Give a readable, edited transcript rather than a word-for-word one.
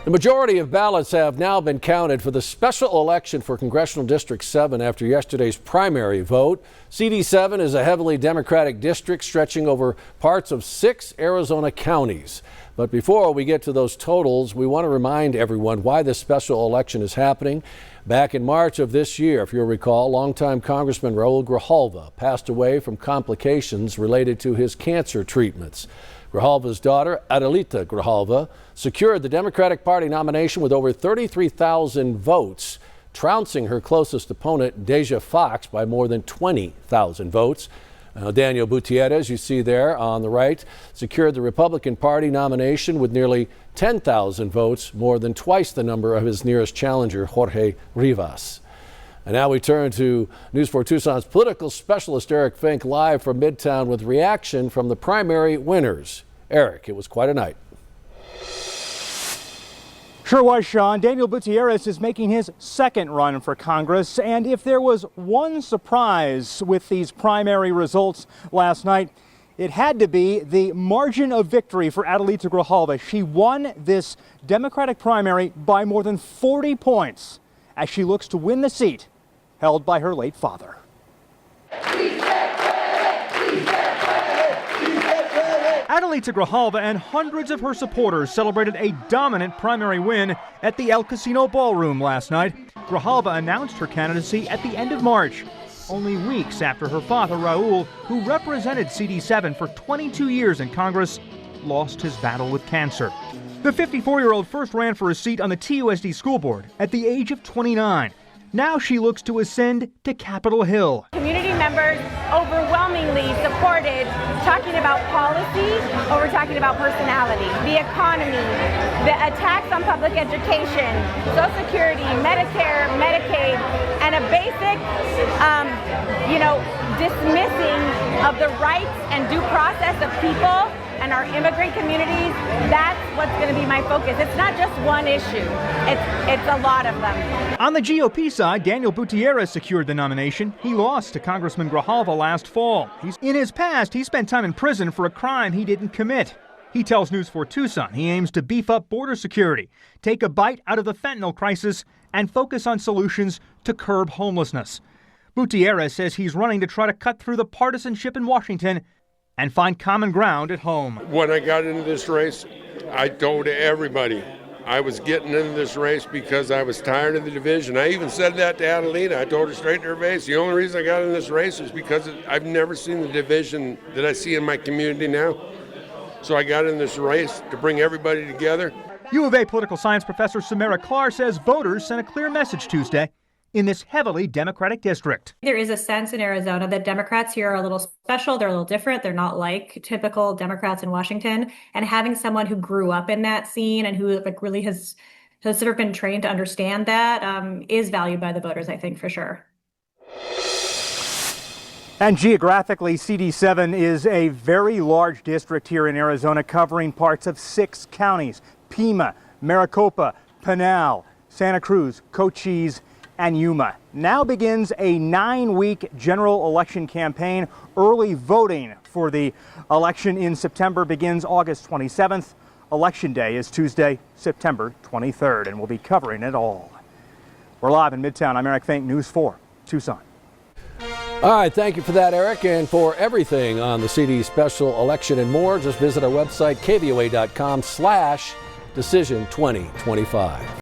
The majority of ballots have now been counted for the special election for Congressional District 7 after yesterday's primary vote. CD7 is a heavily Democratic district stretching over parts of 6 Arizona counties. But before we get to those totals, we want to remind everyone why this special election is happening. Back in March of this year, if you'll recall, longtime Congressman Raul Grijalva passed away from complications related to his cancer treatments. Grijalva's daughter, Adelita Grijalva, secured the Democratic Party nomination with over 33,000 votes, trouncing her closest opponent, Deja Fox, by more than 20,000 votes. Daniel Gutierrez, you see there on the right, secured the Republican Party nomination with nearly 10,000 votes, more than twice the number of his nearest challenger, Jorge Rivas. And now we turn to News 4 Tucson's political specialist, Eric Fink, live from Midtown with reaction from the primary winners. Eric, it was quite a night. Sure was, Sean. Daniel Gutierrez is making his second run for Congress, and if there was one surprise with these primary results last night, it had to be the margin of victory for Adelita Grijalva. She won this Democratic primary by more than 40 points as she looks to win the seat held by her late father. Adelita Grijalva and hundreds of her supporters celebrated a dominant primary win at the El Casino Ballroom last night. Grijalva announced her candidacy at the end of March, only weeks after her father, Raul, who represented CD7 for 22 years in Congress, lost his battle with cancer. The 54-year-old first ran for a seat on the TUSD school board at the age of 29. Now she looks to ascend to Capitol Hill. Community members overwhelmingly supported talking about policy over talking about personality, the economy, the attacks on public education, Social Security, Medicare, Medicaid, and a basic, dismissing of the rights and due process of people and our immigrant communities. That's what's going to be my focus. It's not just one issue. It's a lot of them. On the GOP side, Daniel Gutierrez secured the nomination. He lost to Congressman Grijalva last fall. In his past, he spent time in prison for a crime he didn't commit. He tells News 4 Tucson he aims to beef up border security, take a bite out of the fentanyl crisis, and focus on solutions to curb homelessness. Gutierrez says he's running to try to cut through the partisanship in Washington and find common ground at home. When I got into this race, I told everybody I was getting into this race because I was tired of the division. I even said that to Adelita. I told her straight in her face, the only reason I got in this race is because I've never seen the division that I see in my community now. So I got in this race to bring everybody together. U of A political science professor Samara Clark says voters sent a clear message Tuesday in this heavily Democratic district. There is a sense in Arizona that Democrats here are a little special. They're a little different. They're not like typical Democrats in Washington. And having someone who grew up in that scene and who really has sort of been trained to understand that is valued by the voters, I think, for sure. And geographically, CD7 is a very large district here in Arizona, covering parts of 6 counties: Pima, Maricopa, Pinal, Santa Cruz, Cochise, and Yuma. Now begins a 9-week general election campaign. Early voting for the election in September begins August 27th. Election day is Tuesday, September 23rd, and we'll be covering it all. We're live in Midtown. I'm Eric Fink, News 4, Tucson. All right, thank you for that, Eric. And for everything on the CD special election and more, just visit our website, KVOA.com/decision2025.